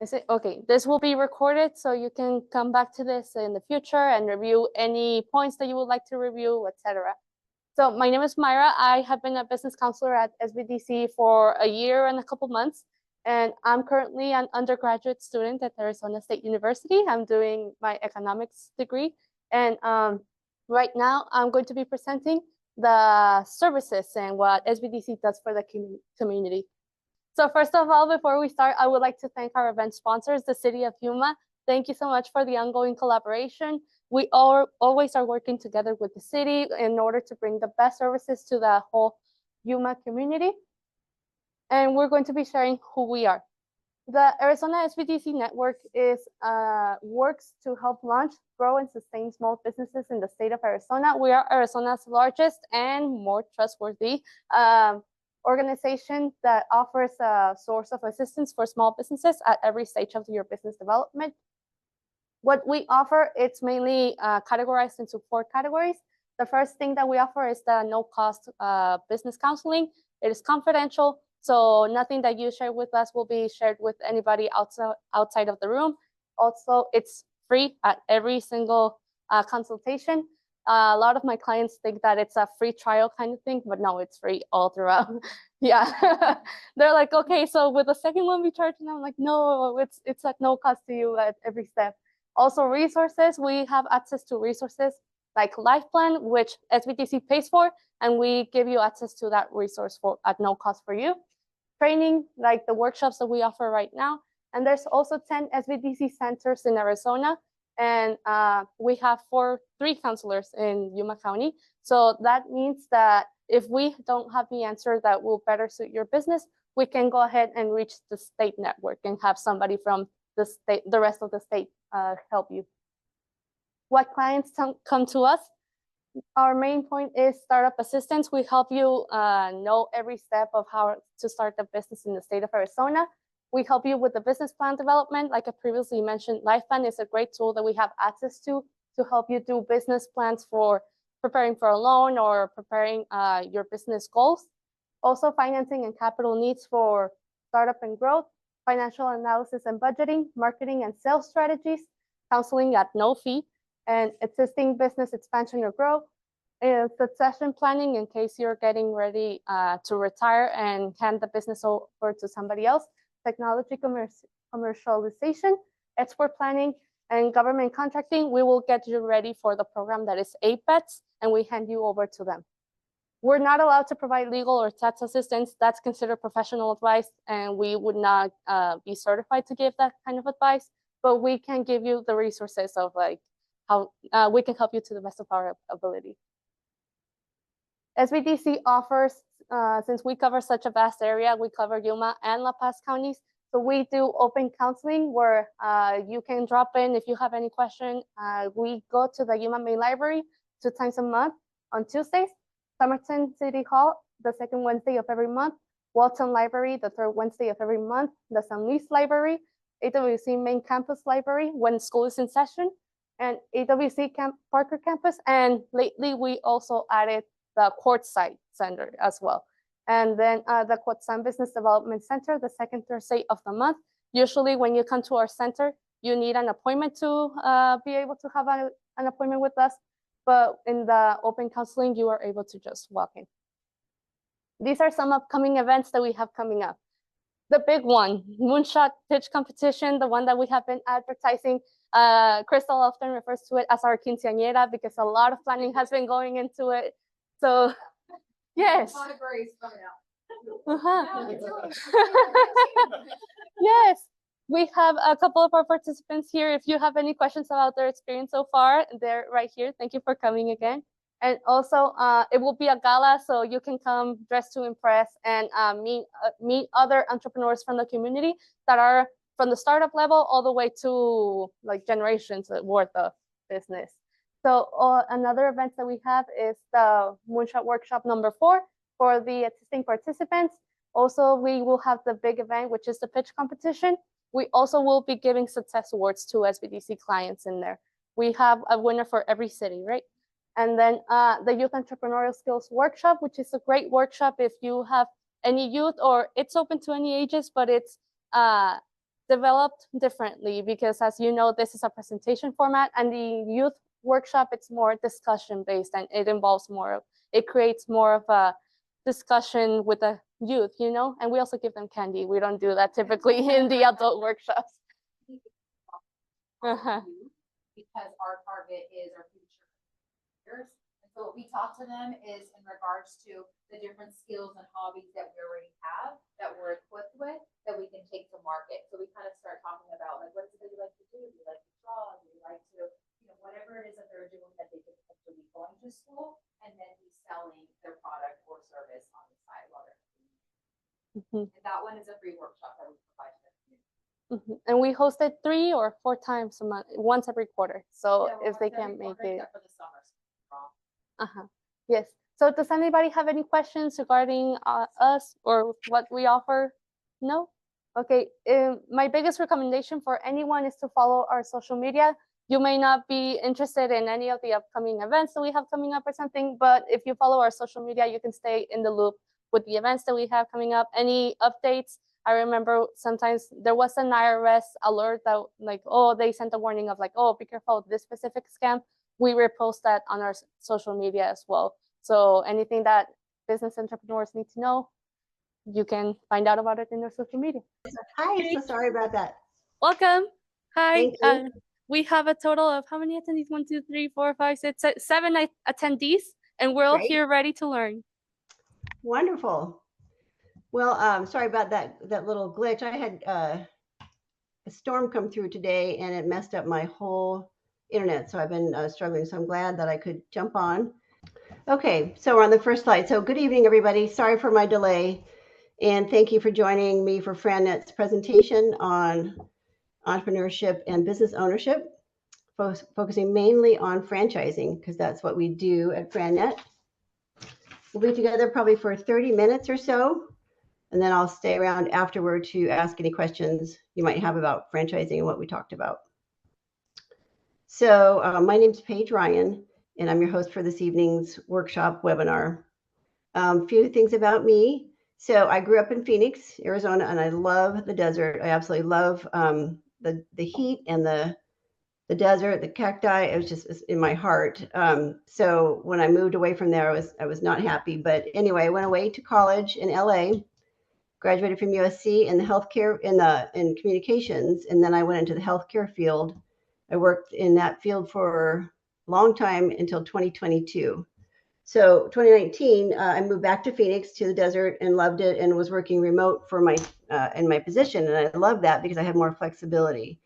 Is it okay? This will be recorded, so you can come back to this in the future and review any points that you would like to review, etc. So my name is Myra. I have been a business counselor at SBDC for a year and a couple months, and I'm currently an undergraduate student at Arizona State University. I'm doing my economics degree, and right now I'm going to be presenting the services and what SBDC does for the community. So first of all, before we start, I would like to thank our event sponsors, the City of Yuma. Thank you so much for the ongoing collaboration. We always are working together with the city in order to bring the best services to the whole Yuma community. And we're going to be sharing who we are. The Arizona SBDC network works to help launch, grow, and sustain small businesses in the state of Arizona. We are Arizona's largest and more trustworthy organization that offers a source of assistance for small businesses at every stage of your business development. What we offer, it's mainly categorized into 4 categories. The first thing that we offer is the no-cost business counseling. It is confidential, so nothing that you share with us will be shared with anybody outside of the room. Also, it's free at every single consultation. A lot of my clients think that it's a free trial kind of thing, but no, it's free all throughout. Yeah, they're like, okay, so with the second one we charge, and I'm like, no, it's at no cost to you at every step. Also, resources, we have access to resources like LifePlan, which SBDC pays for, and we give you access to that resource at no cost for you. Training, like the workshops that we offer right now, and there's also 10 SBDC centers in Arizona, and we have 3 counselors in Yuma County. So that means that if we don't have the answer that will better suit your business, we can go ahead and reach the state network and have somebody from the rest of the state help you. What clients come to us? Our main point is startup assistance. We help you know every step of how to start a business in the state of Arizona. We help you with the business plan development. Like I previously mentioned, LifePlan is a great tool that we have access to help you do business plans for preparing for a loan or preparing your business goals. Also, financing and capital needs for startup and growth, financial analysis and budgeting, marketing and sales strategies, counseling at no fee, and assisting business expansion or growth, succession planning in case you're getting ready to retire and hand the business over to somebody else, technology commercialization, export planning, and government contracting. We will get you ready for the program that is APETS, and we hand you over to them. We're not allowed to provide legal or tax assistance. That's considered professional advice, and we would not be certified to give that kind of advice, but we can give you the resources of like how we can help you to the best of our ability. SBDC offers, since we cover such a vast area, we cover Yuma and La Paz counties, so we do open counseling where you can drop in if you have any question. We go to the Yuma Main Library 2 times a month on Tuesdays, Somerton City Hall the 2nd Wednesday of every month, Walton Library the 3rd Wednesday of every month, the San Luis Library, AWC Main Campus Library when school is in session, and AWC Parker Campus. And lately we also added the Quartzsite Center as well. And then the Quartzsite Business Development Center, the 2nd Thursday of the month. Usually when you come to our center, you need an appointment to be able to have an appointment with us. But in the open counseling, you are able to just walk in. These are some upcoming events that we have coming up. The big one, Moonshot Pitch Competition, the one that we have been advertising. Crystal often refers to it as our quinceañera because a lot of planning has been going into it. So, yes. Yes, we have a couple of our participants here. If you have any questions about their experience so far, they're right here. Thank you for coming again. And also, it will be a gala, so you can come dressed to impress and meet other entrepreneurs from the community that are from the startup level all the way to like generations worth of business. So another event that we have is the Moonshot Workshop number 4 for the existing participants. Also, we will have the big event, which is the pitch competition. We also will be giving success awards to SBDC clients in there. We have a winner for every city, right? And then the Youth Entrepreneurial Skills Workshop, which is a great workshop if you have any youth, or it's open to any ages, but it's developed differently because, as you know, this is a presentation format, and the youth workshop, it's more discussion based, and it involves more, it creates more of a discussion with the youth, you know, and we also give them candy. We don't do that typically in the adult workshops. Because our target is our future careers. And so what we talk to them is in regards to the different skills and hobbies that we already have, that we're equipped with, that we can take to market. So we kind of start talking about, like, what is it that you like to do? Do you like to draw? Do you like to, you know, whatever it is that they're doing that they could potentially be going to school and then be selling their product or service on the side while they're and that one is a free workshop that we provide to them. And we host it 3 or 4 times a month, once every quarter. So Yeah, if they can't make it. For the summer. Yes. So does anybody have any questions regarding us or what we offer? No? Okay. My biggest recommendation for anyone is to follow our social media. You may not be interested in any of the upcoming events that we have coming up or something, but if you follow our social media, you can stay in the loop with the events that we have coming up, any updates. I remember sometimes there was an IRS alert that, like, oh, they sent a warning of like, oh, be careful, this specific scam. We repost that on our social media as well. So anything that business entrepreneurs need to know, you can find out about it in their social media. Hi, so sorry about that. Welcome. Hi. Thank you. We have a total of how many attendees? 1, 2, 3, 4, 5, 6, 7 attendees, and we're all Great. here ready to learn. Wonderful. Well, sorry about that little glitch. I had a storm come through today and it messed up my whole internet. So I've been struggling. So I'm glad that I could jump on. Okay, so we're on the first slide. So good evening, everybody. Sorry for my delay. And thank you for joining me for FranNet's presentation on entrepreneurship and business ownership, focusing mainly on franchising, because that's what we do at FranNet. We'll be together probably for 30 minutes or so, and then I'll stay around afterward to ask any questions you might have about franchising and what we talked about. So my name's Paige Ryan, and I'm your host for this evening's workshop webinar. Few things about me. So I grew up in Phoenix, Arizona, and I love the desert. I absolutely love the heat and the desert, the cacti. It was just in my heart. So when I moved away from there, I was not happy. But anyway, I went away to college in LA, graduated from USC in the healthcare in communications, and then I went into the healthcare field. I worked in that field for a long time until 2022. So 2019, I moved back to Phoenix to the desert and loved it, and was working remote for my in my position, and I loved that because I had more flexibility.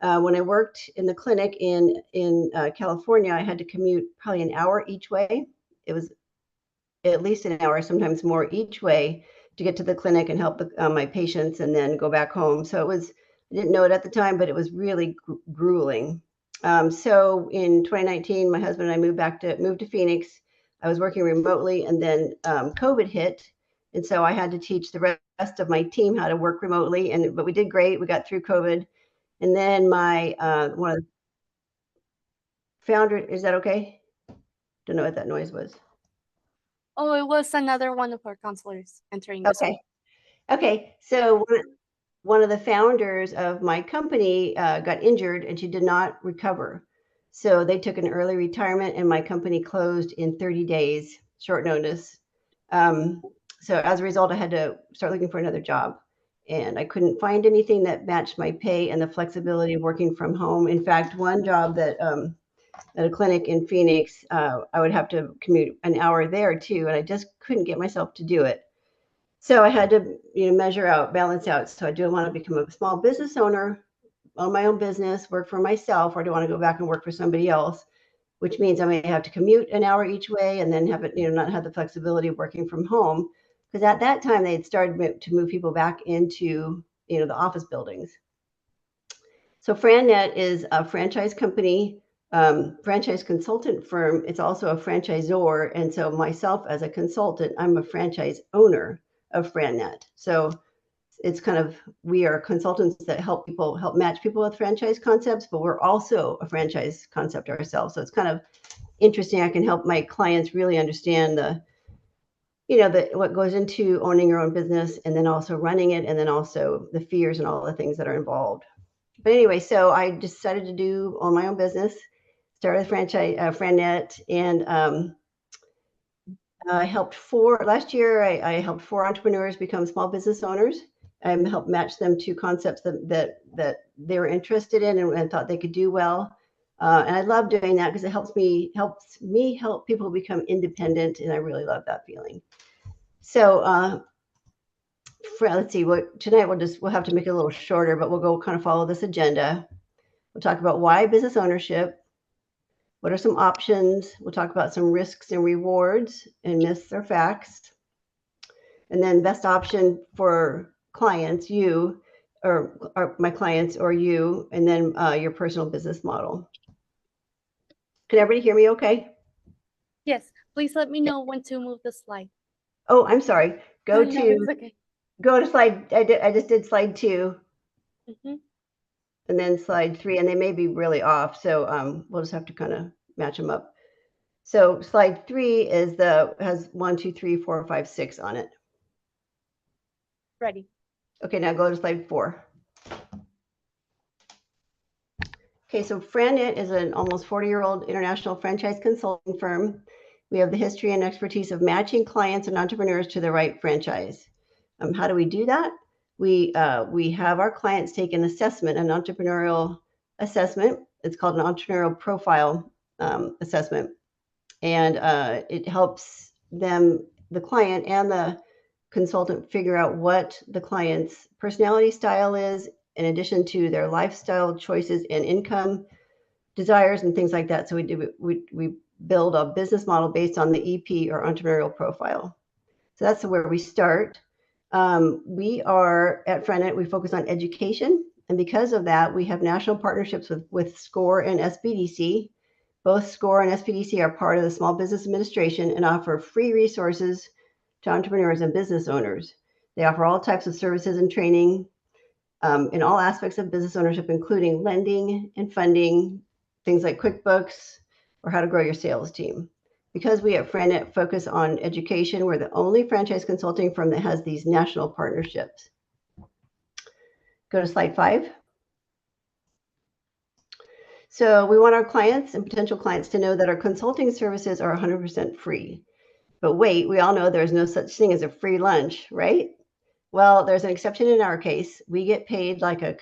When I worked in the clinic in California, I had to commute probably an hour each way. It was at least an hour, sometimes more each way, to get to the clinic and help my patients and then go back home. So it was, I didn't know it at the time, but it was really grueling. So in 2019, my husband and I moved to Phoenix. I was working remotely, and then COVID hit. And so I had to teach the rest of my team how to work remotely. But we did great. We got through COVID. And then my one of the founder, is that okay? Don't know what that noise was. Oh, it was another one of our counselors entering the Okay. Okay. So one of the founders of my company got injured, and she did not recover. So they took an early retirement, and my company closed in 30 days, short notice. So as a result, I had to start looking for another job. And I couldn't find anything that matched my pay and the flexibility of working from home. In fact, one job that at a clinic in Phoenix, I would have to commute an hour there too, and I just couldn't get myself to do it. So I had to, measure out, balance out. So do I want to become a small business owner, own my own business, work for myself, or do I want to go back and work for somebody else? Which means I may have to commute an hour each way and then have it, not have the flexibility of working from home. Because at that time they had started to move people back into, the office buildings. So FranNet is a franchise company, franchise consultant firm. It's also a franchisor. And so myself as a consultant, I'm a franchise owner of FranNet. So it's kind of, we are consultants that help match people with franchise concepts, but we're also a franchise concept ourselves. So it's kind of interesting. I can help my clients really understand what goes into owning your own business, and then also running it, and then also the fears and all the things that are involved. But anyway, so I decided to own my own business, started a franchise, FranNet, and I helped last year, I helped 4 entrepreneurs become small business owners. I helped match them to concepts that they were interested in and thought they could do well. And I love doing that because it helps me help people become independent. And I really love that feeling. So let's see, tonight we'll have to make it a little shorter, but we'll go kind of follow this agenda. We'll talk about why business ownership. What are some options? We'll talk about some risks and rewards and myths or facts. And then best option for clients, you, or my clients or you, and then your personal business model. Can everybody hear me okay? Yes, please let me know when to move the slide. Oh, I'm sorry. No, it's okay. Go to slide. I just did slide 2. Mm-hmm. And then slide 3, and they may be really off. So we'll just have to kind of match them up. So slide 3 has 1, 2, 3, 4, 5, 6 on it. Ready. Okay, now go to slide 4. Okay, so FranNet is an almost 40-year-old international franchise consulting firm. We have the history and expertise of matching clients and entrepreneurs to the right franchise. How do we do that? We have our clients take an assessment, an entrepreneurial assessment. It's called an entrepreneurial profile assessment. And it helps them, the client and the consultant, figure out what the client's personality style is, in addition to their lifestyle choices and income desires and things like that. So we build a business model based on the EP, or entrepreneurial profile. So that's where we start. We are at FranNet, we focus on education. And because of that, we have national partnerships with SCORE and SBDC. Both SCORE and SBDC are part of the Small Business Administration and offer free resources to entrepreneurs and business owners. They offer all types of services and training in all aspects of business ownership, including lending and funding, things like QuickBooks, or how to grow your sales team. Because we at FranNet focus on education, we're the only franchise consulting firm that has these national partnerships. Go to slide 5. So we want our clients and potential clients to know that our consulting services are 100% free. But wait, we all know there's no such thing as a free lunch, right? Well, there's an exception in our case. We get paid like a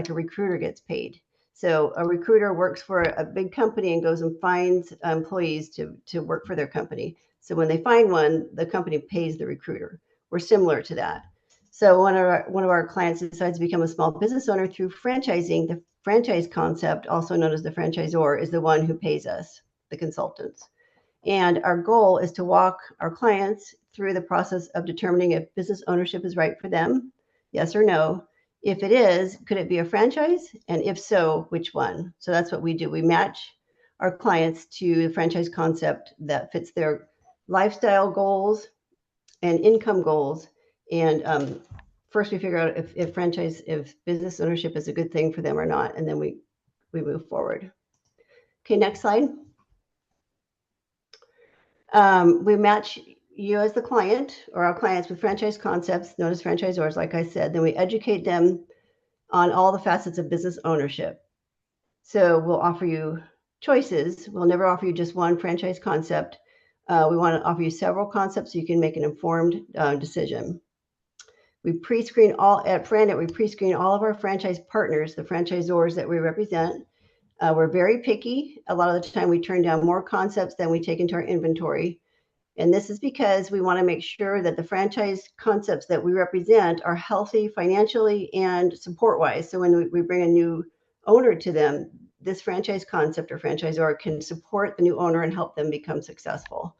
recruiter gets paid. So a recruiter works for a big company and goes and finds employees to work for their company. So when they find one, the company pays the recruiter. We're similar to that. So one of our clients decides to become a small business owner through franchising. The franchise concept, also known as the franchisor, is the one who pays us, the consultants. And our goal is to walk our clients through the process of determining if business ownership is right for them, yes or no. If it is, could it be a franchise? And if so, which one? So that's what we do. We match our clients to the franchise concept that fits their lifestyle goals and income goals. And first we figure out if business ownership is a good thing for them or not. And then we move forward. Okay, next slide. We match you as the client, or our clients, with franchise concepts known as franchisors, like I said. Then we educate them on all the facets of business ownership. So we'll offer you choices. We'll never offer you just one franchise concept. We want to offer you several concepts so you can make an informed decision. We pre-screen at FranNet, we pre-screen all of our franchise partners, the franchisors that we represent. We're very picky. A lot of the time we turn down more concepts than we take into our inventory. And this is because we want to make sure that the franchise concepts that we represent are healthy financially and support-wise. So when we bring a new owner to them, this franchise concept or franchisor can support the new owner and help them become successful.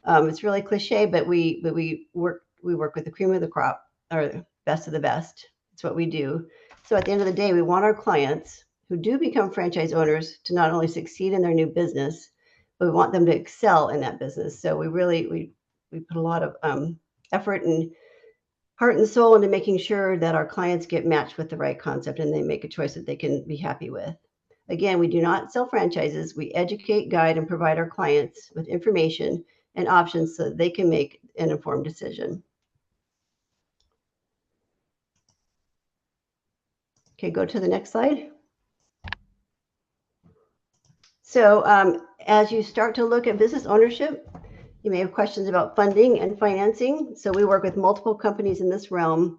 It's really cliche, but we work with the cream of the crop, or the best of the best. It's what we do. So at the end of the day, we want our clients who do become franchise owners to not only succeed in their new business, but we want them to excel in that business. So we put a lot of effort and heart and soul into making sure that our clients get matched with the right concept and they make a choice that they can be happy with. Again, we do not sell franchises. We educate, guide, and provide our clients with information and options so that they can make an informed decision. Okay, go to the next slide. So as you start to look at business ownership, you may have questions about funding and financing. So we work with multiple companies in this realm.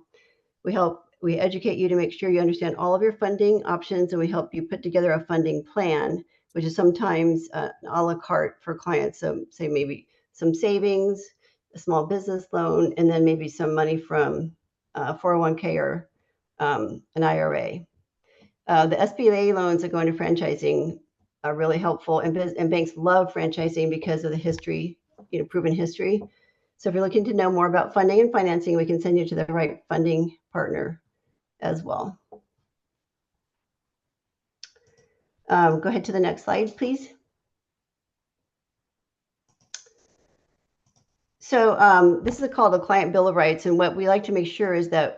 We educate you to make sure you understand all of your funding options, and we help you put together a funding plan, which is sometimes a la carte for clients. So say maybe some savings, a small business loan, and then maybe some money from 401k or an IRA. The SBA loans that go into franchising are really helpful, and banks love franchising because of the history, proven history. So if you're looking to know more about funding and financing, we can send you to the right funding partner as well. Go ahead to the next slide, please. So this is called the Client Bill of Rights, and what we like to make sure is that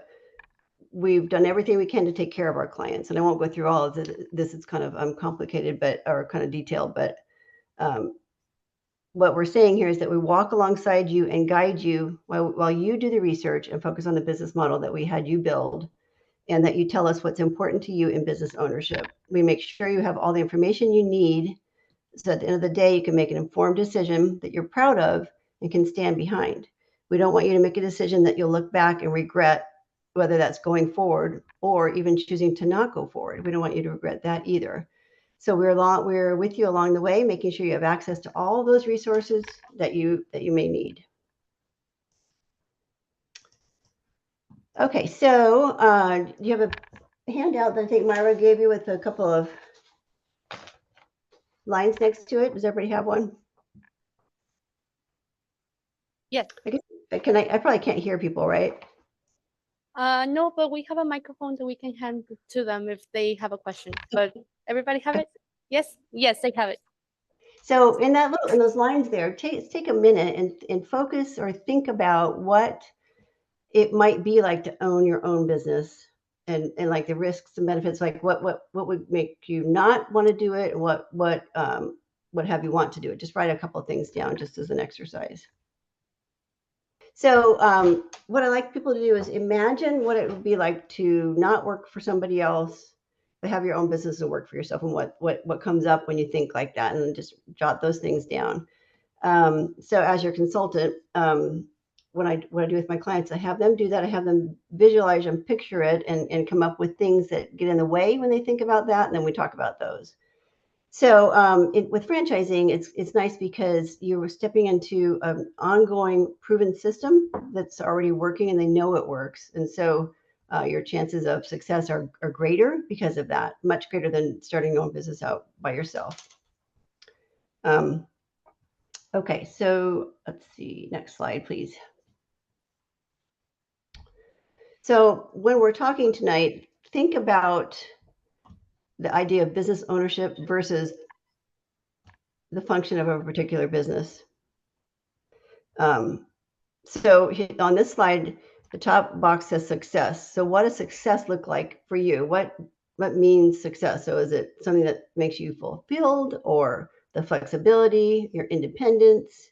we've done everything we can to take care of our clients. And I won't go through all of this. It's kind of complicated, or kind of detailed, but what we're saying here is that we walk alongside you and guide you while you do the research and focus on the business model that we had you build, and that you tell us what's important to you in business ownership. We make sure you have all the information you need so at the end of the day, you can make an informed decision that you're proud of and can stand behind. We don't want you to make a decision that you'll look back and regret, whether that's going forward or even choosing to not go forward. We don't want you to regret that either. So we're with you along the way, making sure you have access to all those resources that you may need. Okay, so you have a handout that I think Myra gave you with a couple of lines next to it. Does everybody have one? Yes. I probably can't hear people, right? No, but we have a microphone that we can hand to them if they have a question. But everybody have it? Yes, they have it. So in those lines there, take a minute and focus or think about what it might be like to own your own business, and like the risks and benefits, like what would make you not want to do it, and what have you want to do it. Just write a couple of things down just as an exercise. So what I like people to do is imagine what it would be like to not work for somebody else, but have your own business and work for yourself, and what comes up when you think like that, and just jot those things down. So as your consultant, what I do with my clients, I have them do that. I have them visualize and picture it and come up with things that get in the way when they think about that, and then we talk about those. So with franchising, it's nice because you're stepping into an ongoing proven system that's already working, and they know it works. And so your chances of success are greater because of that, much greater than starting your own business out by yourself. Okay, so let's see, next slide, please. So when we're talking tonight, think about the idea of business ownership versus the function of a particular business. So on this slide, the top box says success. So what does success look like for you? What means success? So is it something that makes you fulfilled, or the flexibility, your independence?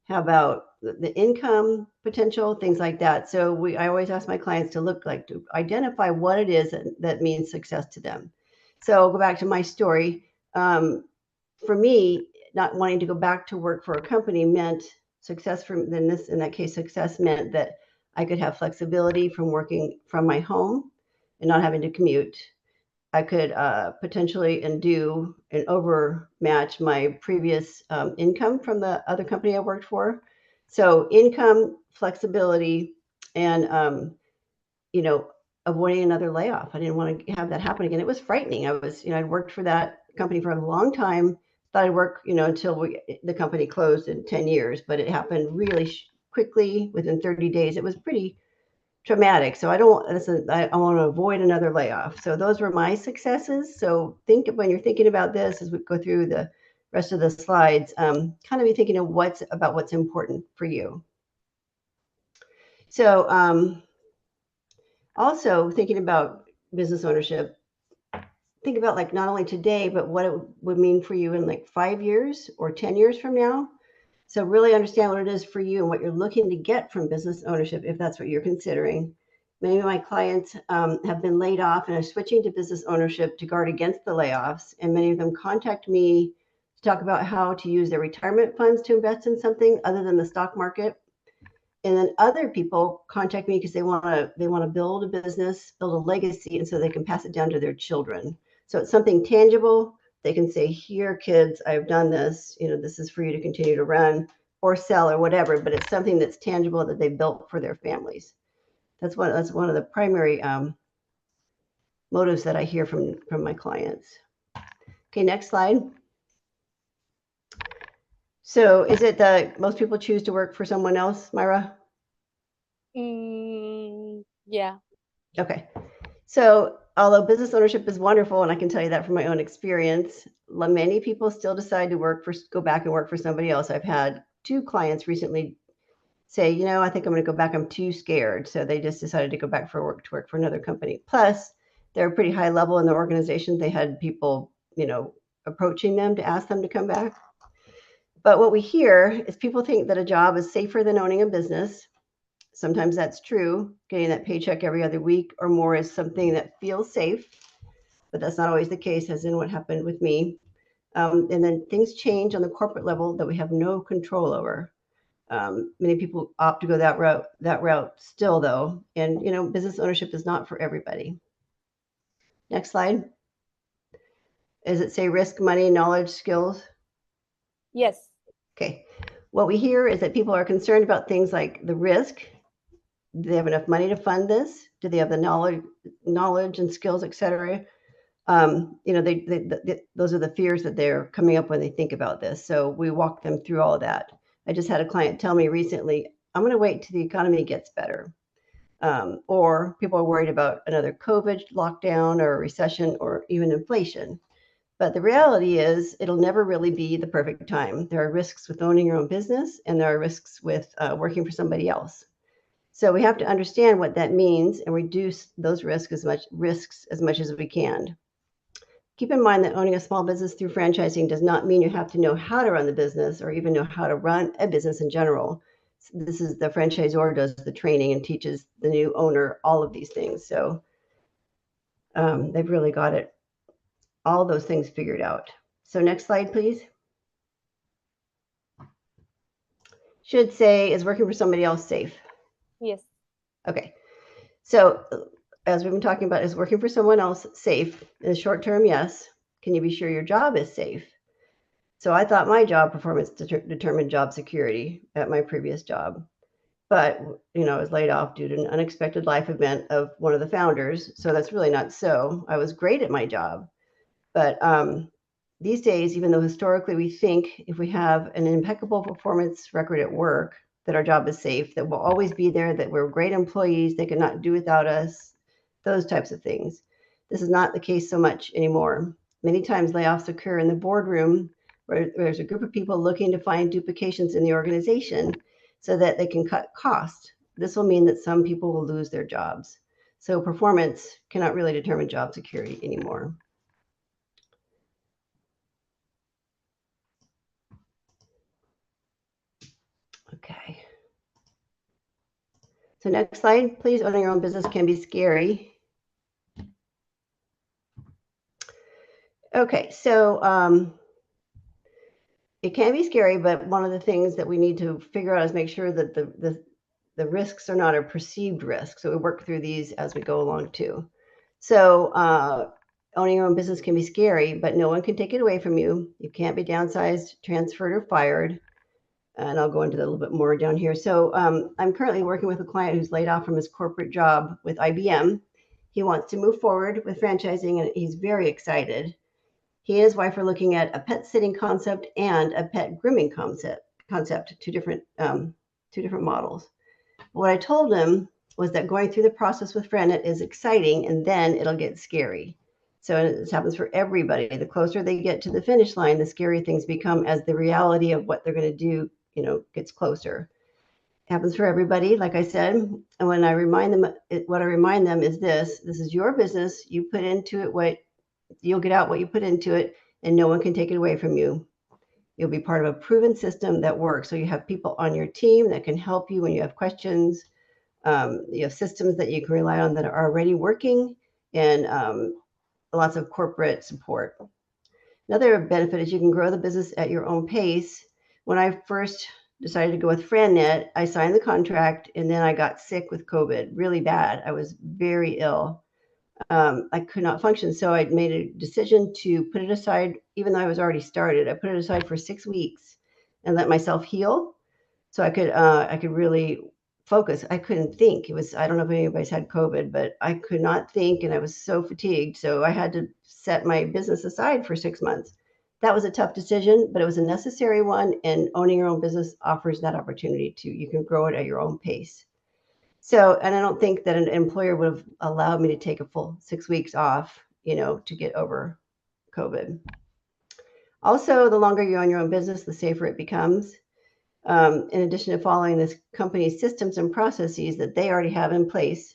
How about the income potential, things like that? So I always ask my clients to identify what it is that means success to them. So I'll go back to my story. For me, not wanting to go back to work for a company meant success in that case, success meant that I could have flexibility from working from my home and not having to commute. I could potentially do and overmatch my previous income from the other company I worked for. So income, flexibility, and avoiding another layoff. I didn't want to have that happen again. It was frightening. I'd worked for that company for a long time. Thought I'd work, until the company closed in 10 years, but it happened really quickly within 30 days. It was pretty traumatic. So I want to avoid another layoff. So those were my successes. So when you're thinking about this, as we go through the rest of the slides, kind of be thinking of what's important for you. So also thinking about business ownership, think about not only today, but what it would mean for you in 5 years or 10 years from now. So really understand what it is for you and what you're looking to get from business ownership, if that's what you're considering. Many of my clients have been laid off and are switching to business ownership to guard against the layoffs. And many of them contact me to talk about how to use their retirement funds to invest in something other than the stock market. And then other people contact me because they want to build a business, build a legacy, and so they can pass it down to their children. So it's something tangible. They can say, here, kids, I've done this. This is for you to continue to run or sell or whatever, but it's something that's tangible that they built for their families. That's one of the primary motives that I hear from my clients. Okay, next slide. So is it that most people choose to work for someone else, Myra? Yeah. Okay. So although business ownership is wonderful, and I can tell you that from my own experience, many people still decide to go back and work for somebody else. I've had 2 clients recently say, I think I'm going to go back. I'm too scared. So they just decided to go back to work for another company. Plus, they're pretty high level in the organization. They had people, approaching them to ask them to come back. But what we hear is people think that a job is safer than owning a business. Sometimes that's true. Getting that paycheck every other week or more is something that feels safe, but that's not always the case, as in what happened with me. And then things change on the corporate level that we have no control over. Many people opt to go that route still, though. And, business ownership is not for everybody. Next slide. Does it say risk, money, knowledge, skills? Yes. Okay. What we hear is that people are concerned about things like the risk. Do they have enough money to fund this? Do they have the knowledge and skills, et cetera? Those are the fears that they're coming up when they think about this. So we walk them through all of that. I just had a client tell me recently, I'm going to wait till the economy gets better. Or people are worried about another COVID lockdown or a recession or even inflation. But the reality is it'll never really be the perfect time. There are risks with owning your own business, and there are risks with working for somebody else. So we have to understand what that means and reduce those risks as much as we can. Keep in mind that owning a small business through franchising does not mean you have to know how to run the business or even know how to run a business in general. This is the franchisor does the training and teaches the new owner all of these things. So they've really got it, all those things figured out. So next slide, please. Should say, is working for somebody else safe? Yes. Okay. So as we've been talking about, is working for someone else safe? In the short term, yes. Can you be sure your job is safe? So I thought my job performance determined job security at my previous job. But, I was laid off due to an unexpected life event of one of the founders. So that's really not so. I was great at my job. But these days, even though historically we think if we have an impeccable performance record at work, that our job is safe, that we'll always be there, that we're great employees, they could not do without us, those types of things. This is not the case so much anymore. Many times layoffs occur in the boardroom where there's a group of people looking to find duplications in the organization so that they can cut costs. This will mean that some people will lose their jobs. So performance cannot really determine job security anymore. Okay. So next slide, please. Owning your own business can be scary. Okay, so it can be scary, but one of the things that we need to figure out is make sure that the risks are not a perceived risk. So we work through these as we go along too. So owning your own business can be scary, but no one can take it away from you. You can't be downsized, transferred, or fired. And I'll go into that a little bit more down here. So I'm currently working with a client who's laid off from his corporate job with IBM. He wants to move forward with franchising, and he's very excited. He and his wife are looking at a pet sitting concept and a pet grooming concept, two different models. What I told him was that going through the process with Frannet is exciting, and then it'll get scary. So this happens for everybody. The closer they get to the finish line, the scary things become as the reality of what they're going to do, gets closer. It happens for everybody, like I said. And when I remind them, what I remind them is this is your business. You put into it you'll get out what you put into it, and no one can take it away from you. You'll be part of a proven system that works. So you have people on your team that can help you when you have questions. You have systems that you can rely on that are already working, and lots of corporate support. Another benefit is you can grow the business at your own pace. When I first decided to go with FranNet, I signed the contract and then I got sick with COVID really bad. I was very ill. I could not function. So I made a decision to put it aside, even though I was already started. I put it aside for 6 weeks and let myself heal so I could really focus. I couldn't think. It was, I don't know if anybody's had COVID, but I could not think and I was so fatigued. So I had to set my business aside for 6 months. That was a tough decision, but it was a necessary one. And owning your own business offers that opportunity to, you can grow it at your own pace. So, and I don't think that an employer would have allowed me to take a full 6 weeks off, to get over COVID. Also, the longer you own your own business, the safer it becomes. In addition to following this company's systems and processes that they already have in place,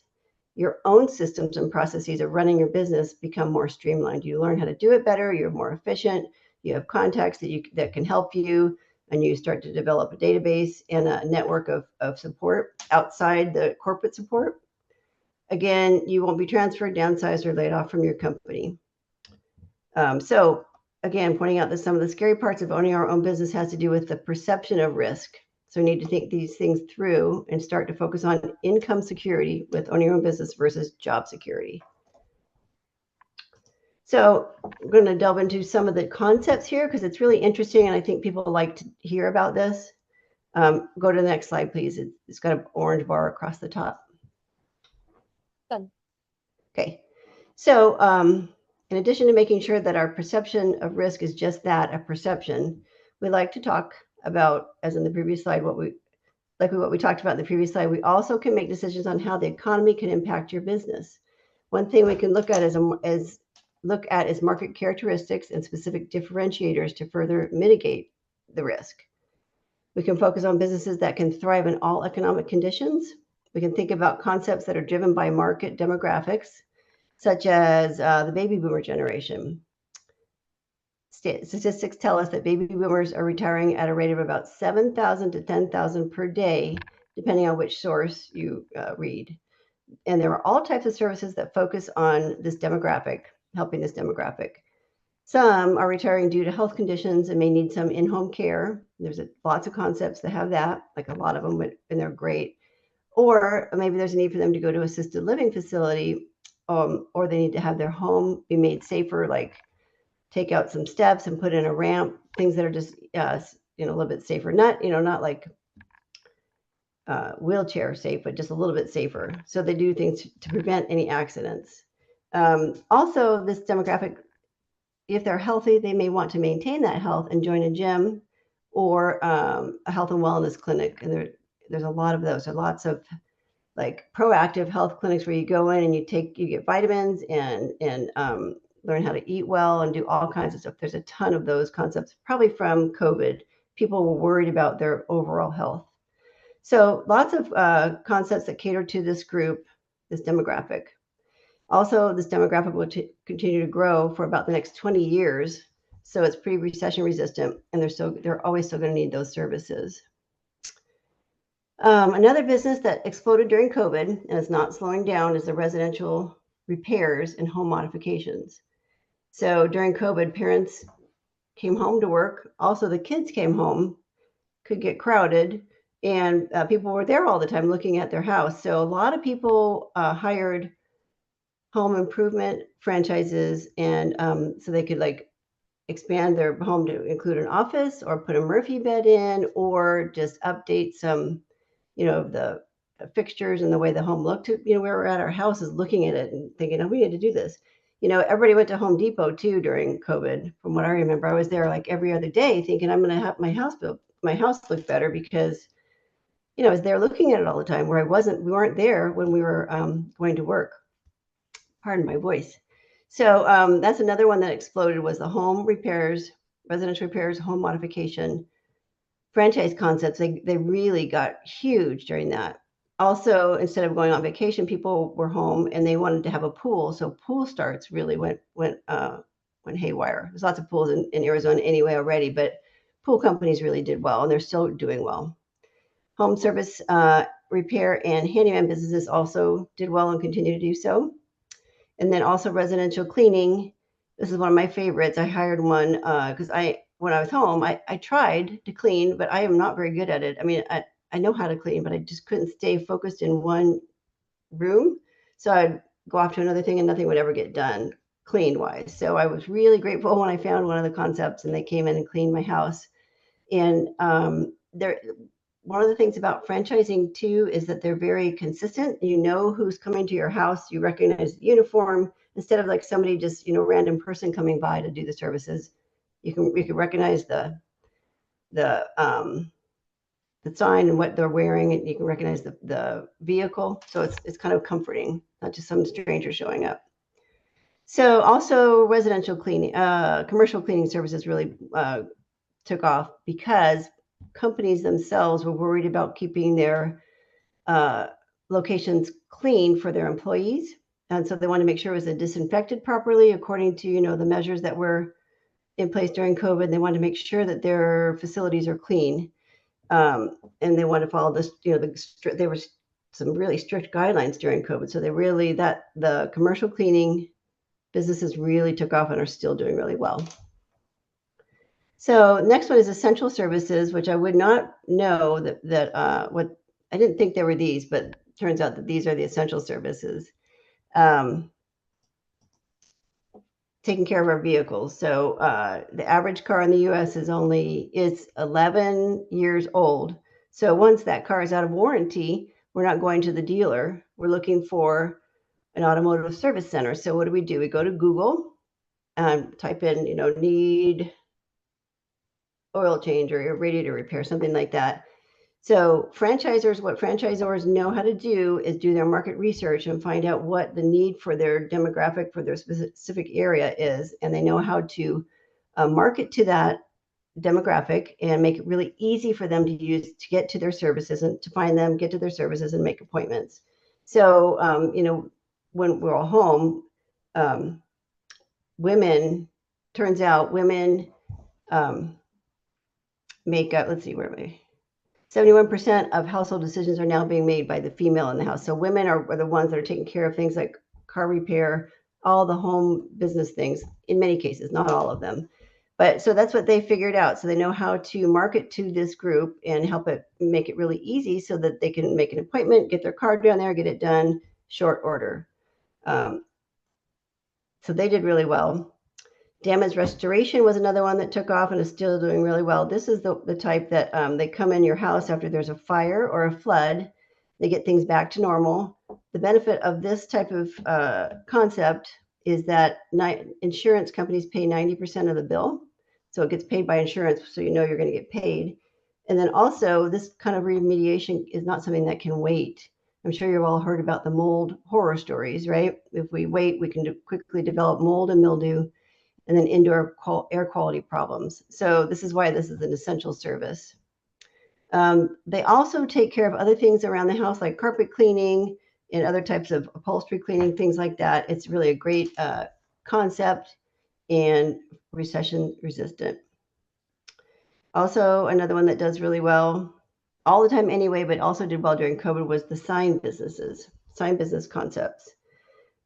your own systems and processes of running your business become more streamlined. You learn how to do it better. You're more efficient. You have contacts that can help you, and you start to develop a database and a network of support outside the corporate support. Again, you won't be transferred, downsized, or laid off from your company. So again, pointing out that some of the scary parts of owning our own business has to do with the perception of risk. So we need to think these things through and start to focus on income security with owning your own business versus job security. So I'm going to delve into some of the concepts here because it's really interesting and I think people like to hear about this. Go to the next slide, please. It's got an orange bar across the top. Done. Okay. So in addition to making sure that our perception of risk is just that, a perception, we like to talk about, as in the previous slide, what we talked about in the previous slide, we also can make decisions on how the economy can impact your business. One thing we can look at is market characteristics and specific differentiators to further mitigate the risk. We can focus on businesses that can thrive in all economic conditions. We can think about concepts that are driven by market demographics, such as the baby boomer generation. Statistics tell us that baby boomers are retiring at a rate of about 7,000 to 10,000 per day, depending on which source you read. And there are all types of services that focus on this demographic, helping this demographic. Some are retiring due to health conditions and may need some in-home care. There's lots of concepts that have that, like a lot of them, and they're great. Or maybe there's a need for them to go to assisted living facility, or they need to have their home be made safer, like take out some steps and put in a ramp, things that are just, a little bit safer. Not like wheelchair safe, but just a little bit safer. So they do things to prevent any accidents. Also, this demographic, if they're healthy, they may want to maintain that health and join a gym or a health and wellness clinic. And there's a lot of those. There are lots of like proactive health clinics where you go in and you get vitamins and learn how to eat well and do all kinds of stuff. There's a ton of those concepts, probably from COVID. People were worried about their overall health. So lots of concepts that cater to this group, this demographic. Also, this demographic will continue to grow for about the next 20 years. So it's pretty recession resistant, and they're always still going to need those services. Another business that exploded during COVID and is not slowing down is the residential repairs and home modifications. So during COVID, parents came home to work. Also, the kids came home, could get crowded, and people were there all the time looking at their house. So a lot of people hired home improvement franchises, and so they could like expand their home to include an office or put a Murphy bed in, or just update some, the fixtures and the way the home looked. We were at our houses looking at it and thinking, oh, we need to do this. Everybody went to Home Depot too during COVID. From what I remember, I was there like every other day thinking I'm going to have my house look better because, I was there looking at it all the time where we weren't there when we were going to work. Pardon my voice. So that's another one that exploded, was the home repairs, residential repairs, home modification, franchise concepts. They really got huge during that. Also, instead of going on vacation, people were home and they wanted to have a pool. So pool starts really went haywire. There's lots of pools in Arizona anyway already, but pool companies really did well, and they're still doing well. Home service, repair, and handyman businesses also did well and continue to do so. And then also residential cleaning. This is one of my favorites. I hired one because when I was home, I tried to clean, but I am not very good at it. I mean, I know how to clean, but I just couldn't stay focused in one room. So I'd go off to another thing and nothing would ever get done clean wise. So I was really grateful when I found one of the concepts and they came in and cleaned my house. And one of the things about franchising too is that they're very consistent. You know who's coming to your house. You recognize the uniform instead of like somebody just, random person coming by to do the services. You can recognize the sign and what they're wearing, and you can recognize the vehicle. So it's kind of comforting, not just some stranger showing up. So also residential cleaning, commercial cleaning services really took off because companies themselves were worried about keeping their locations clean for their employees. And so they wanted to make sure it was disinfected properly according to, the measures that were in place during COVID. They wanted to make sure that their facilities are clean. And they want to follow this, there was some really strict guidelines during COVID. So the commercial cleaning businesses really took off and are still doing really well. So next one is essential services, which I would not know what I didn't think there were these, but turns out that these are the essential services. Taking care of our vehicles. So the average car in the US is 11 years old. So once that car is out of warranty, we're not going to the dealer. We're looking for an automotive service center. So what do? We go to Google and type in, need oil change or radiator repair, something like that. So what franchisors know how to do is do their market research and find out what the need for their demographic for their specific area is. And they know how to market to that demographic and make it really easy for them to get to their services and to find them, get to their services and make appointments. So, when we're all home, women make up, 71% of household decisions are now being made by the female in the house. So women are the ones that are taking care of things like car repair, all the home business things, in many cases, not all of them. But so that's what they figured out. So they know how to market to this group and make it really easy so that they can make an appointment, get their car down there, get it done, short order. So they did really well. Damage restoration was another one that took off and is still doing really well. This is the type that they come in your house after there's a fire or a flood. They get things back to normal. The benefit of this type of concept is that insurance companies pay 90% of the bill. So it gets paid by insurance, so you're going to get paid. And then also, this kind of remediation is not something that can wait. I'm sure you've all heard about the mold horror stories, right? If we wait, we can quickly develop mold and mildew and then indoor air quality problems. So this is why this is an essential service. They also take care of other things around the house, like carpet cleaning and other types of upholstery cleaning, things like that. It's really a great concept and recession resistant. Also, another one that does really well all the time anyway, but also did well during COVID was the sign business concepts.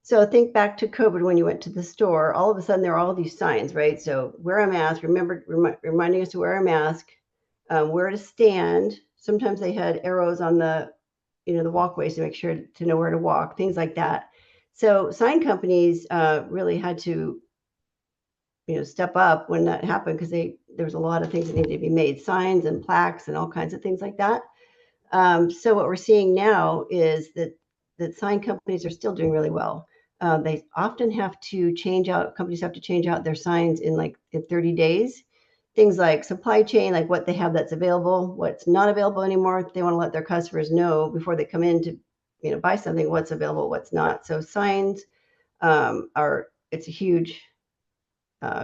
So think back to COVID when you went to the store, all of a sudden there are all these signs, right? So wear a mask, reminding us to wear a mask, where to stand. Sometimes they had arrows on the walkways to make sure to know where to walk, things like that. So sign companies really had to, step up when that happened because there was a lot of things that needed to be made, signs and plaques and all kinds of things like that. So what we're seeing now is that sign companies are still doing really well. They often companies have to change out their signs in 30 days. Things like supply chain, like what they have that's available, what's not available anymore. They want to let their customers know before they come in to buy something, what's available, what's not. So signs it's a huge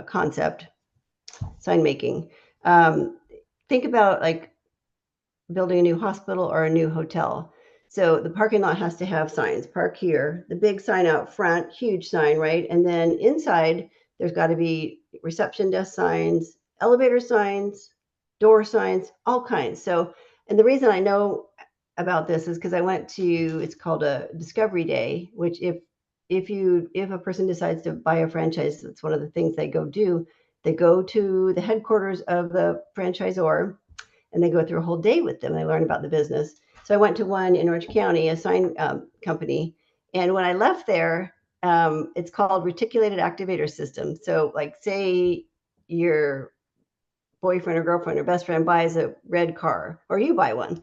concept, sign making. Think about building a new hospital or a new hotel. So the parking lot has to have signs, park here, the big sign out front, huge sign, right? And then inside, there's got to be reception desk signs, elevator signs, door signs, all kinds. So, and the reason I know about this is because I went to, it's called a Discovery Day, which if a person decides to buy a franchise, that's one of the things they go do. They go to the headquarters of the franchisor and they go through a whole day with them. They learn about the business. So I went to one in Orange County, a sign company. And when I left there, it's called Reticulated Activator System. So like say your boyfriend or girlfriend or best friend buys a red car or you buy one.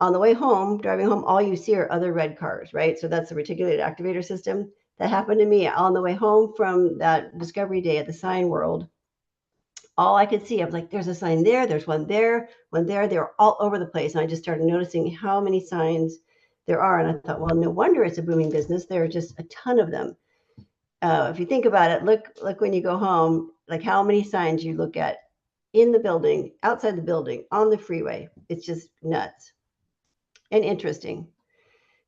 On the way home, driving home, all you see are other red cars, right? So that's the reticulated activator system. That happened to me on the way home from that Discovery Day at the Sign World. All I could see, I was like, there's a sign there, there's one there, one there. They were all over the place. And I just started noticing how many signs there are. And I thought, well, no wonder it's a booming business. There are just a ton of them. If you think about it, look when you go home, like how many signs you look at in the building, outside the building, on the freeway. It's just nuts and interesting.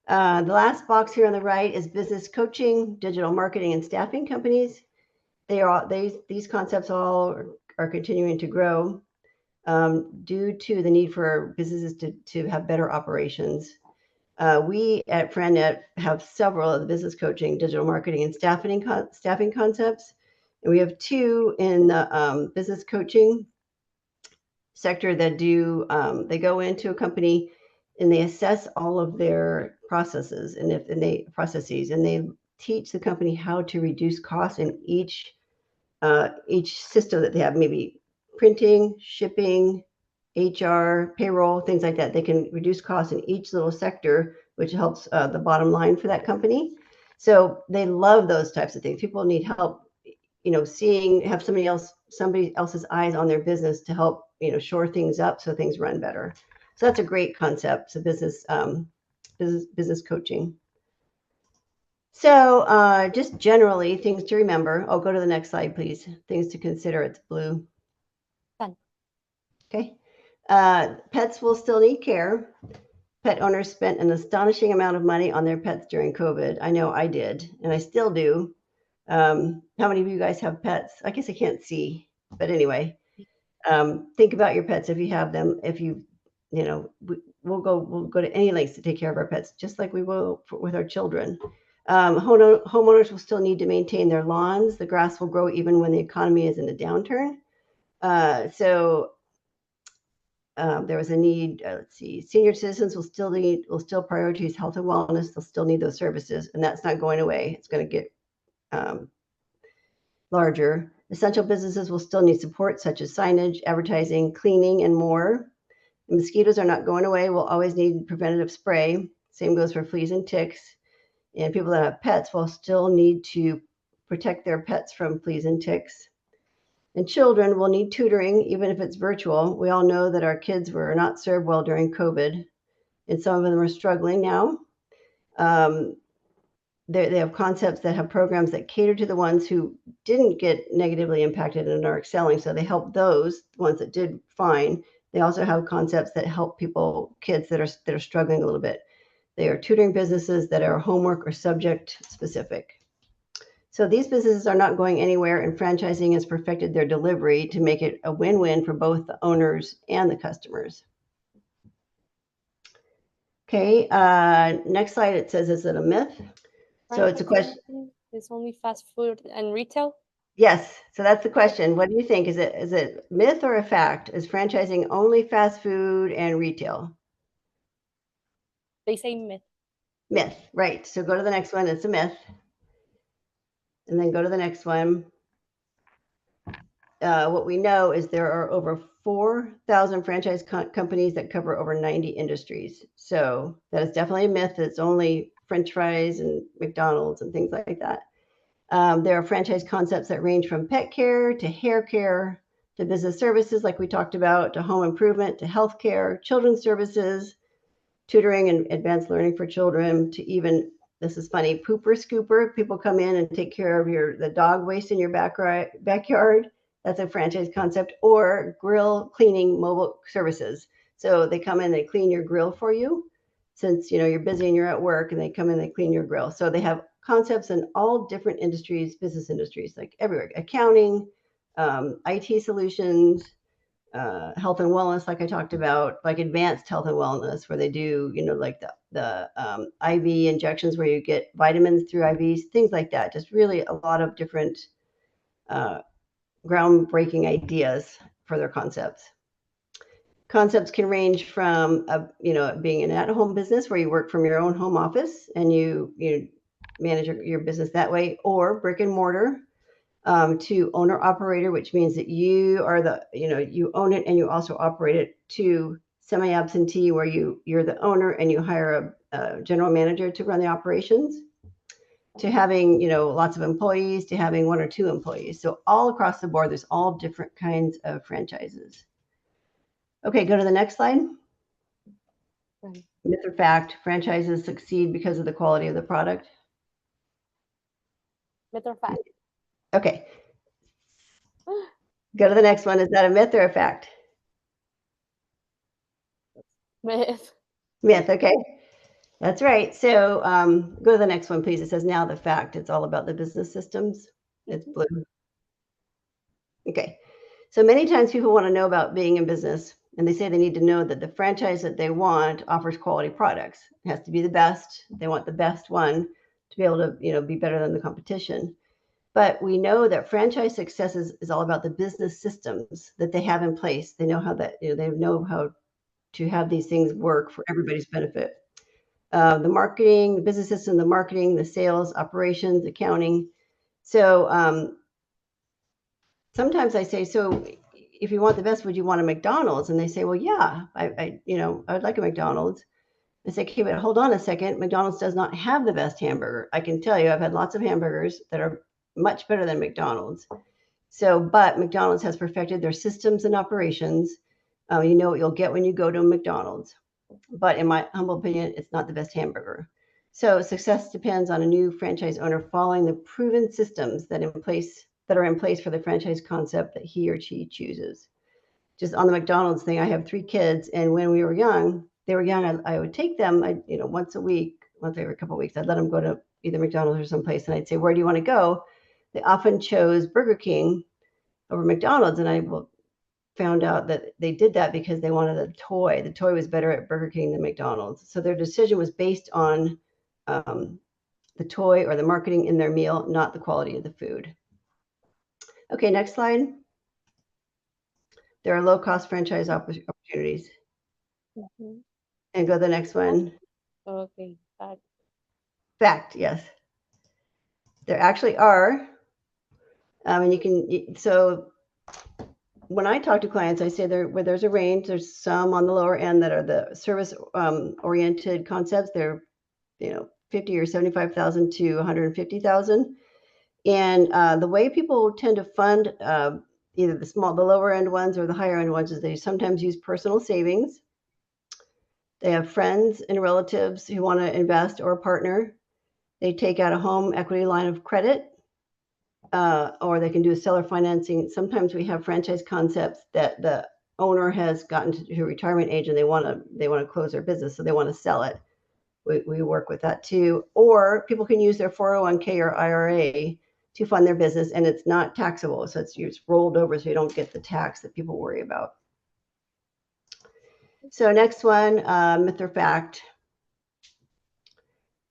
The last box here on the right is business coaching, digital marketing, and staffing companies. These concepts all are continuing to grow due to the need for businesses to have better operations. We at FranNet have several of the business coaching, digital marketing, and staffing concepts. And we have two in the business coaching sector that they go into a company and they assess all of their processes and they teach the company how to reduce costs in each system that they have, maybe printing, shipping, HR, payroll, things like that. They can reduce costs in each little sector, which helps the bottom line for that company. So they love those types of things. People need help, have somebody else's eyes on their business to help, shore things up so things run better. So that's a great concept. So business coaching. So just generally things to remember. Oh, go to the next slide, please. Things to consider. It's blue. Done. Okay. Pets will still need care. Pet owners spent an astonishing amount of money on their pets during COVID. I know I did, and I still do. How many of you guys have pets? I guess I can't see, but anyway, think about your pets if you have them. If we'll go to any lengths to take care of our pets, just like we will with our children. Homeowners will still need to maintain their lawns. The grass will grow even when the economy is in a downturn. There was a need. Let's see. Senior citizens will still prioritize health and wellness. They'll still need those services, and that's not going away. It's going to get larger. Essential businesses will still need support, such as signage, advertising, cleaning, and more. The mosquitoes are not going away. We'll always need preventative spray. Same goes for fleas and ticks. And people that have pets will still need to protect their pets from fleas and ticks. And children will need tutoring, even if it's virtual. We all know that our kids were not served well during COVID, and some of them are struggling now. They have concepts that have programs that cater to the ones who didn't get negatively impacted and are excelling. So they help those ones that did fine. They also have concepts that help kids that are struggling a little bit. They are tutoring businesses that are homework or subject specific. So these businesses are not going anywhere, and franchising has perfected their delivery to make it a win-win for both the owners and the customers. Okay, next slide, it says, is it a myth? So it's a question. It's only fast food and retail? Yes, so that's the question. What do you think? Is it myth or a fact? Is franchising only fast food and retail? They say myth. Myth, right. So go to the next one. It's a myth. And then go to the next one. What we know is there are over 4,000 franchise companies that cover over 90 industries. So that is definitely a myth. It's only French fries and McDonald's and things like that. There are franchise concepts that range from pet care to hair care to business services, like we talked about, to home improvement, to healthcare, children's services, tutoring and advanced learning for children, to even, this is funny, pooper scooper. People come in and take care of the dog waste in your backyard. That's a franchise concept. Or grill cleaning mobile services. So they come in, they clean your grill for you. Since you're busy and you're at work, and they come in, they clean your grill. So they have concepts in all different industries, business industries, like everywhere, accounting, IT solutions, health and wellness, like I talked about, like advanced health and wellness, where they do, like the IV injections where you get vitamins through IVs, things like that. Just really a lot of different groundbreaking ideas for their concepts. Concepts can range from, being an at-home business where you work from your own home office and you manage your business that way, or brick and mortar, to owner operator, which means that you are you own it and you also operate it, to semi-absentee, where you're the owner and you hire a general manager to run the operations, to having, lots of employees, to having 1 or 2 employees. So all across the board, there's all different kinds of franchises. Okay, go to the next slide. Right. Myth or fact, franchises succeed because of the quality of the product? Myth or fact? Okay. Go to the next one. Is that a myth or a fact? Myth. Myth, okay. That's right. So go to the next one, please. It says now the fact. It's all about the business systems. It's blue. Okay. So many times people want to know about being in business, and they say they need to know that the franchise that they want offers quality products. It has to be the best. They want the best one to be able to, be better than the competition. But we know that franchise success is all about the business systems that they have in place. They know how they know how to have these things work for everybody's benefit. The marketing, the business system, the marketing, the sales, operations, accounting. So sometimes I say, so if you want the best, would you want a McDonald's? And they say, well, yeah, I would like a McDonald's. I say, okay, but hold on a second. McDonald's does not have the best hamburger. I can tell you, I've had lots of hamburgers that are much better than McDonald's. So, but McDonald's has perfected their systems and operations. You know what you'll get when you go to a McDonald's. But in my humble opinion, it's not the best hamburger. So success depends on a new franchise owner following the proven systems that are in place for the franchise concept that he or she chooses. Just on the McDonald's thing, I have 3 kids, and when we were young, I would take them, once a week, once every couple of weeks, I'd let them go to either McDonald's or someplace, and I'd say, where do you want to go? They often chose Burger King over McDonald's, and I found out that they did that because they wanted a toy. The toy was better at Burger King than McDonald's. So their decision was based on the toy or the marketing in their meal, not the quality of the food. Okay, next slide. There are low-cost franchise opportunities. Mhm. And go to the next one. Okay, fact. Fact, yes. There actually are. And so when I talk to clients, I say where there's a range. There's some on the lower end that are the service oriented concepts. They're, 50 or 75,000 to 150,000. And the way people tend to fund either the lower end ones or the higher end ones is they sometimes use personal savings. They have friends and relatives who want to invest or partner. They take out a home equity line of credit, or they can do a seller financing. Sometimes we have franchise concepts that the owner has gotten to retirement age and they want to close their business, so they want to sell it. We work with that too. Or people can use their 401k or IRA to fund their business, and it's not taxable, so it's rolled over, so you don't get the tax that people worry about. So next one, myth or fact.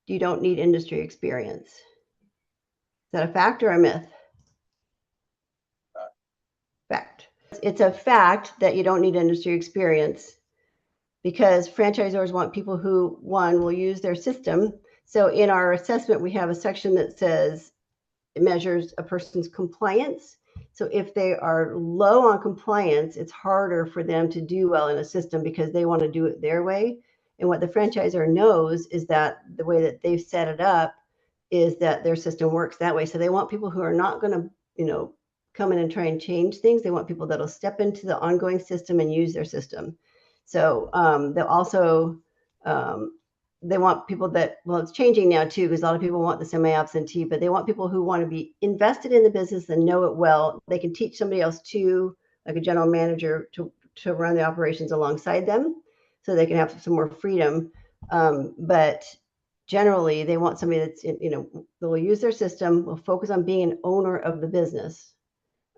You don't need industry experience. Is that a fact or a myth? Fact. It's a fact that you don't need industry experience because franchisors want people who, one, will use their system. So in our assessment, we have a section that says it measures a person's compliance. So if they are low on compliance, it's harder for them to do well in a system because they want to do it their way. And what the franchisor knows is that the way that they've set it up is that their system works that way. So they want people who are not going to, come in and try and change things. They want people that'll step into the ongoing system and use their system. So they'll also, they want people that, well, it's changing now too, because a lot of people want the semi-absentee, but they want people who want to be invested in the business and know it well. They can teach somebody else too, like a general manager, to run the operations alongside them so they can have some more freedom. But generally, they want somebody that's, that will use their system, will focus on being an owner of the business.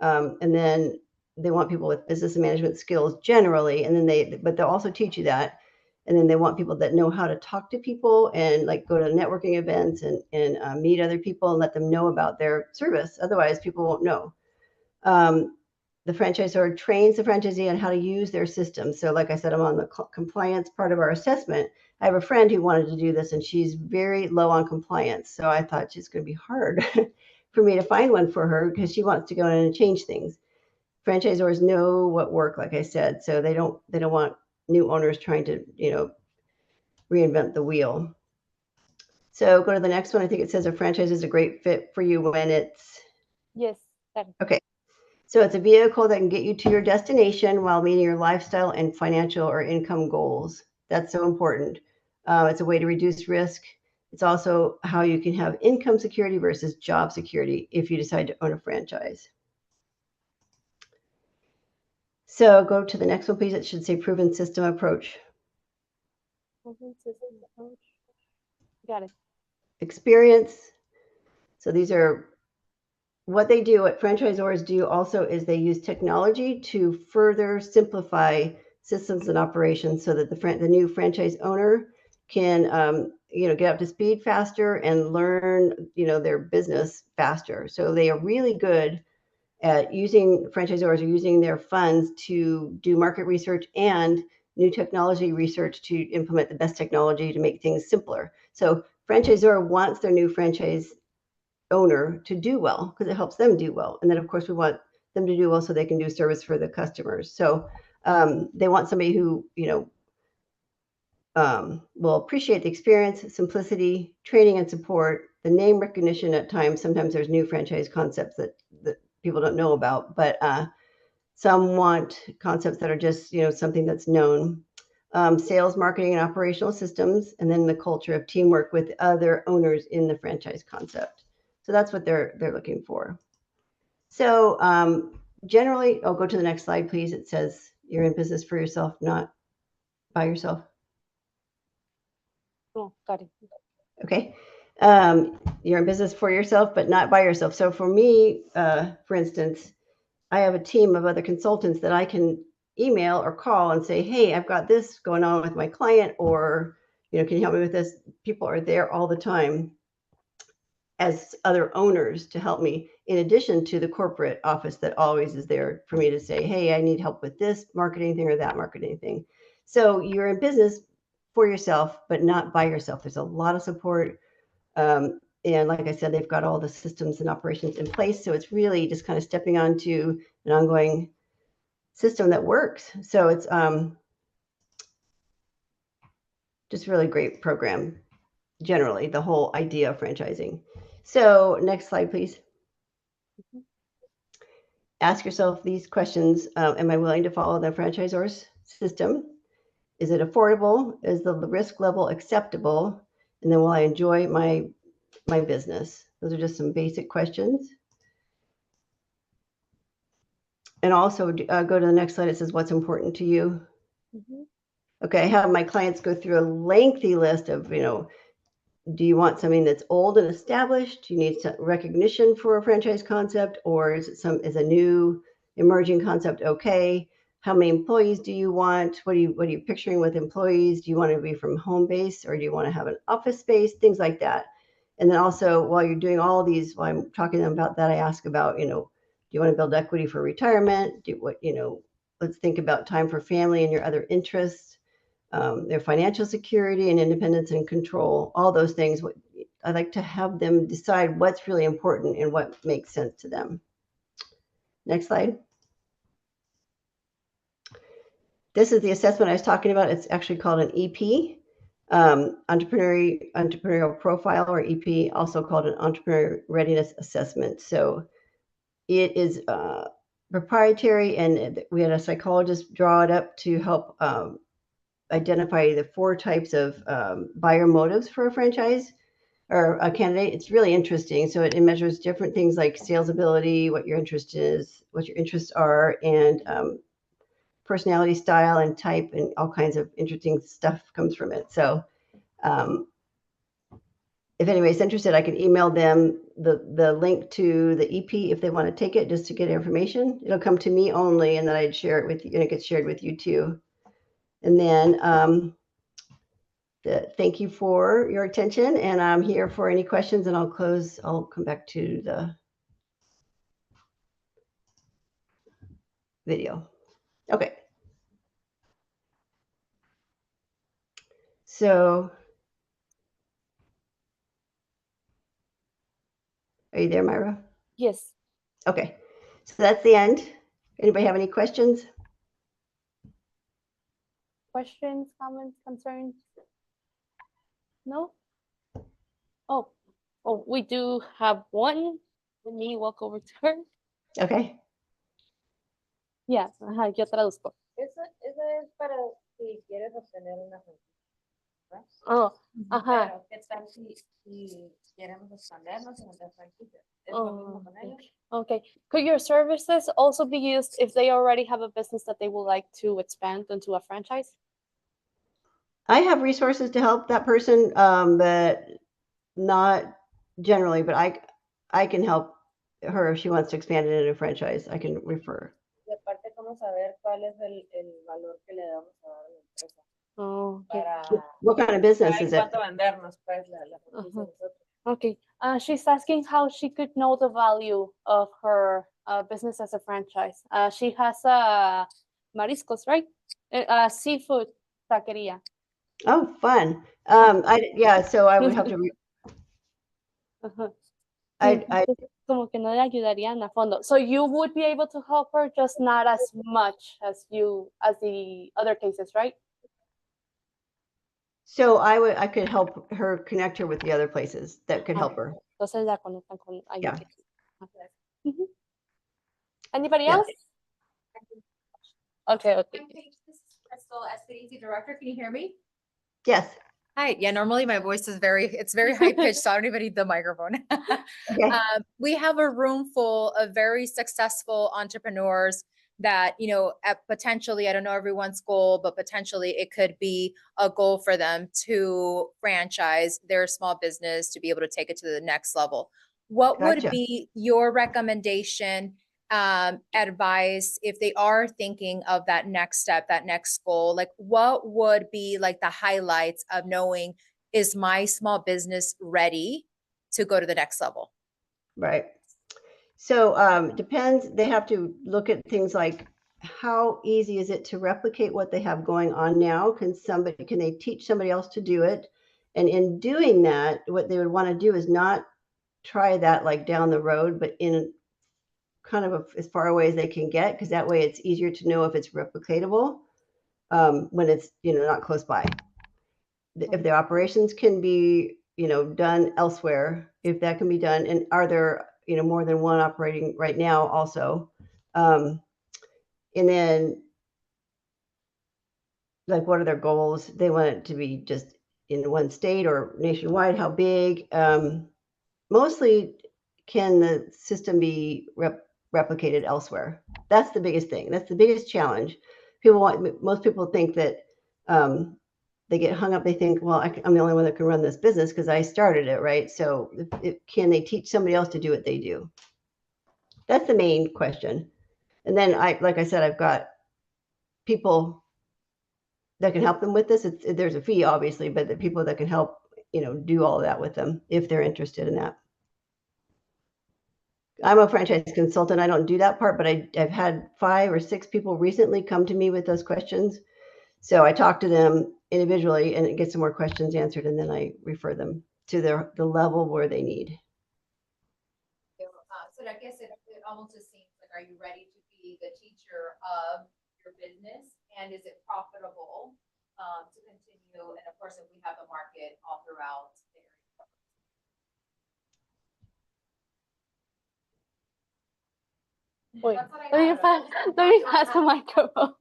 And then they want people with business and management skills generally, and then but they'll also teach you that. And then they want people that know how to talk to people and like go to networking events and meet other people and let them know about their service. Otherwise, people won't know. The franchisor trains the franchisee on how to use their system. So like I said, I'm on the compliance part of our assessment. I have a friend who wanted to do this and she's very low on compliance. So I thought it's going to be hard for me to find one for her because she wants to go in and change things. Franchisors know what work, like I said, so they don't want new owners trying to, reinvent the wheel. So go to the next one. I think it says a franchise is a great fit for you when it's. Yes. Okay. So it's a vehicle that can get you to your destination while meeting your lifestyle and financial or income goals. That's so important. It's a way to reduce risk. It's also how you can have income security versus job security if you decide to own a franchise. So go to the next one, please. It should say proven system approach. Proven system approach. Got it. Experience. So these are what they do, what franchisors do also is they use technology to further simplify systems and operations so that the new franchise owner can, get up to speed faster and learn, their business faster. So they are really good at franchisors are using their funds to do market research and new technology research to implement the best technology to make things simpler. So franchisor wants their new franchise owner to do well because it helps them do well. And then of course we want them to do well so they can do service for the customers. So they want somebody who, will appreciate the experience, simplicity, training and support, the name recognition at times. Sometimes there's new franchise concepts that people don't know about, but some want concepts that are just, something that's known. Sales, marketing, and operational systems, and then the culture of teamwork with other owners in the franchise concept. So that's what they're looking for. So generally, I'll go to the next slide, please. It says you're in business for yourself, not by yourself. Oh, got it. Okay. You're in business for yourself, but not by yourself. So for me, for instance, I have a team of other consultants that I can email or call and say, hey, I've got this going on with my client, or, can you help me with this? People are there all the time as other owners to help me, in addition to the corporate office that always is there for me to say, hey, I need help with this marketing thing or that marketing thing. So you're in business for yourself, but not by yourself. There's a lot of support. And like I said, they've got all the systems and operations in place. So it's really just kind of stepping onto an ongoing system that works. So it's just really great program, generally, the whole idea of franchising. So next slide, please. Mm-hmm. Ask yourself these questions. Am I willing to follow the franchisor's system? Is it affordable? Is the risk level acceptable? And then will I enjoy my business? Those are just some basic questions. And also go to the next slide. It says, what's important to you? Mm-hmm. Okay, I have my clients go through a lengthy list of, do you want something that's old and established? Do you need some recognition for a franchise concept, or is a new emerging concept okay? How many employees do you want? What are you picturing with employees? Do you want to be from home base, or do you want to have an office space? Things like that. And then also, while you're doing all these, while I'm talking to them about that, I ask about, do you want to build equity for retirement? Let's think about time for family and your other interests. Their financial security and independence and control, all those things. I like to have them decide what's really important and what makes sense to them. Next slide. This is the assessment I was talking about. It's actually called an EP, entrepreneurial profile, or EP, also called an entrepreneur readiness assessment. So it is proprietary, and we had a psychologist draw it up to help identify the 4 types of buyer motives for a franchise or a candidate. It's really interesting. So it measures different things like sales ability, what your interest is, what your interests are, and personality, style, and type, and all kinds of interesting stuff comes from it. So if anybody's interested, I can email them the link to the EP if they want to take it, just to get information. It'll come to me only, and then I'd share it with you, and it gets shared with you too. And then thank you for your attention, and I'm here for any questions, and I'll come back to the video. Okay. So are you there, Myra? Yes. Okay. So that's the end. Anybody have any questions? Questions, comments, concerns? No? Oh, we do have one. Let me walk over to her. Okay. Yeah, ajá, yo traduzco. Eso es para si quieres obtener una franquicia. Oh, ajá. Pero, ¿qué tal si queremos expandernos en otras franquicias? ¿Es Oh, lo mismo con ellos? Okay. Could your services also be used if they already have a business that they would like to expand into a franchise? I have resources to help that person, but not generally, but I can help her if she wants to expand it into a franchise. I can refer. Y aparte, ¿cómo saber cuál es el valor que le damos a dar a la empresa? Oh, okay. Para What kind of business saber is it? cuánto vendernos, pues, la franquicia Ajá. nosotros. Okay. She's asking how she could know the value of her business as a franchise. She has mariscos, right? Seafood taqueria. Oh, fun. Yeah, so I would have to, Ajá. I Entonces, como que no le ayudarían a fondo. So you would be able to help her, just not as much as the other cases, right? so I could help her connect her with the other places that could help her. Entonces la conectan con alguien Yeah. que- Ajá. Ujú. Anybody Yeah. else? Okay, okay. Hi, Paige. This is Crystal, SBDC Director. Can you hear me? Yes. Hi, yeah, normally my voice is it's very high pitched, so I don't even need the microphone. Okay. We have a room full of very successful entrepreneurs that, potentially, I don't know everyone's goal, but potentially it could be a goal for them to franchise their small business to be able to take it to the next level. What would Gotcha. be your recommendation, advice if they are thinking of that next step, that next goal? Like, what would be like the highlights of knowing, is my small business ready to go to the next level? Right. So depends. They have to look at things like, how easy is it to replicate what they have going on now? Can they teach somebody else to do it? And in doing that, what they would want to do is not try that like down the road, but in kind of as far away as they can get, because that way it's easier to know if it's replicatable when it's not close by. If their operations can be done elsewhere, if that can be done, and are there more than one operating right now also, and then like what are their goals? They want it to be just in one state or nationwide. How big? Mostly, can the system be replicated elsewhere? That's the biggest thing. That's the biggest challenge. Most people think that they get hung up. They think, well, I'm the only one that can run this business because I started it, right? So can they teach somebody else to do what they do? That's the main question. And then like I said, I've got people that can help them with this. There's a fee, obviously, but the people that can help, do all of that with them if they're interested in that. I'm a franchise consultant. I don't do that part, but I've had 5 or 6 people recently come to me with those questions. So I talk to them individually and get some more questions answered, and then I refer them to the level where they need. So I guess it almost just seems like, are you ready to be the teacher of your business? And is it profitable to continue? And of course, if we have a market all throughout the area. Wait, That's what I let me got. pass the microphone.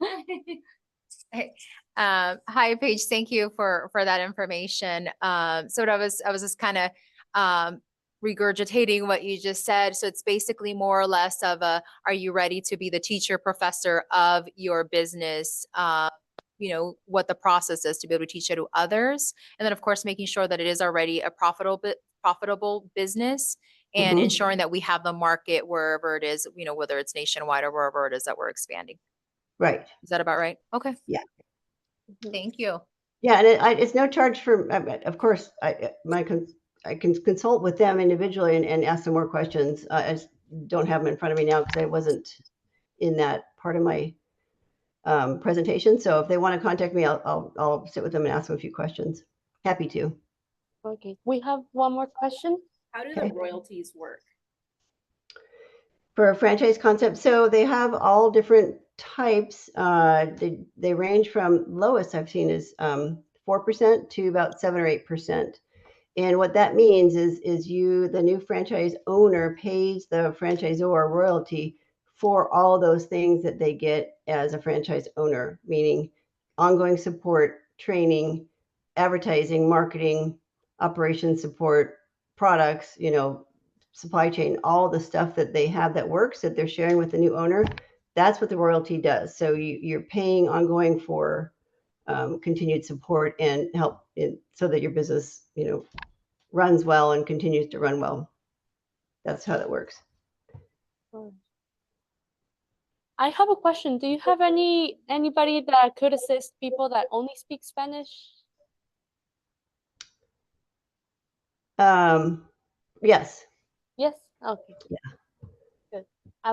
Hi, Paige. Thank you for that information. So what I was just kind of regurgitating what you just said. So it's basically more or less of are you ready to be the teacher, professor of your business? What the process is to be able to teach it to others. And then of course, making sure that it is already a profitable business and Mhm. ensuring that we have the market wherever it is, you know, whether it's nationwide or wherever it is that we're expanding. Right. Is that about right? Okay. Yeah. Thank you. Yeah, and it's no charge for, of course, I can consult with them individually and ask them more questions. I just don't have them in front of me now because I wasn't in that part of my presentation. So if they want to contact me, I'll sit with them and ask them a few questions. Happy to. Okay, we have one more question. How do Okay. the royalties work? For a franchise concept, so they have all different types. They range from lowest I've seen is 4% to about 7 or 8%. And what that means is you, the new franchise owner, pays the franchisor royalty for all those things that they get as a franchise owner, meaning ongoing support, training, advertising, marketing, operations support, products, you know, supply chain, all the stuff that they have that works that they're sharing with the new owner. That's what the royalty does. So you're paying ongoing for continued support and help so that your business, you know, runs well and continues to run well. That's how that works. I have a question. Do you have anybody that could assist people that only speak Spanish? Yes. Yes. Okay. Yeah. Good.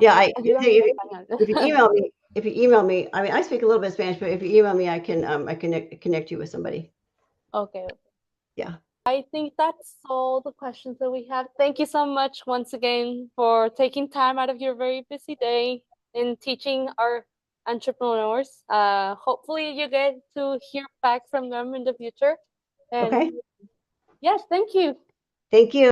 Yeah, Ayúdame en español. if you email me, I mean, I speak a little bit of Spanish, but if you email me, I can connect you with somebody. Okay. Yeah. I think that's all the questions that we have. Thank you so much once again for taking time out of your very busy day in teaching our entrepreneurs. Hopefully you get to hear back from them in the future. And Okay. yes, thank you. Thank you.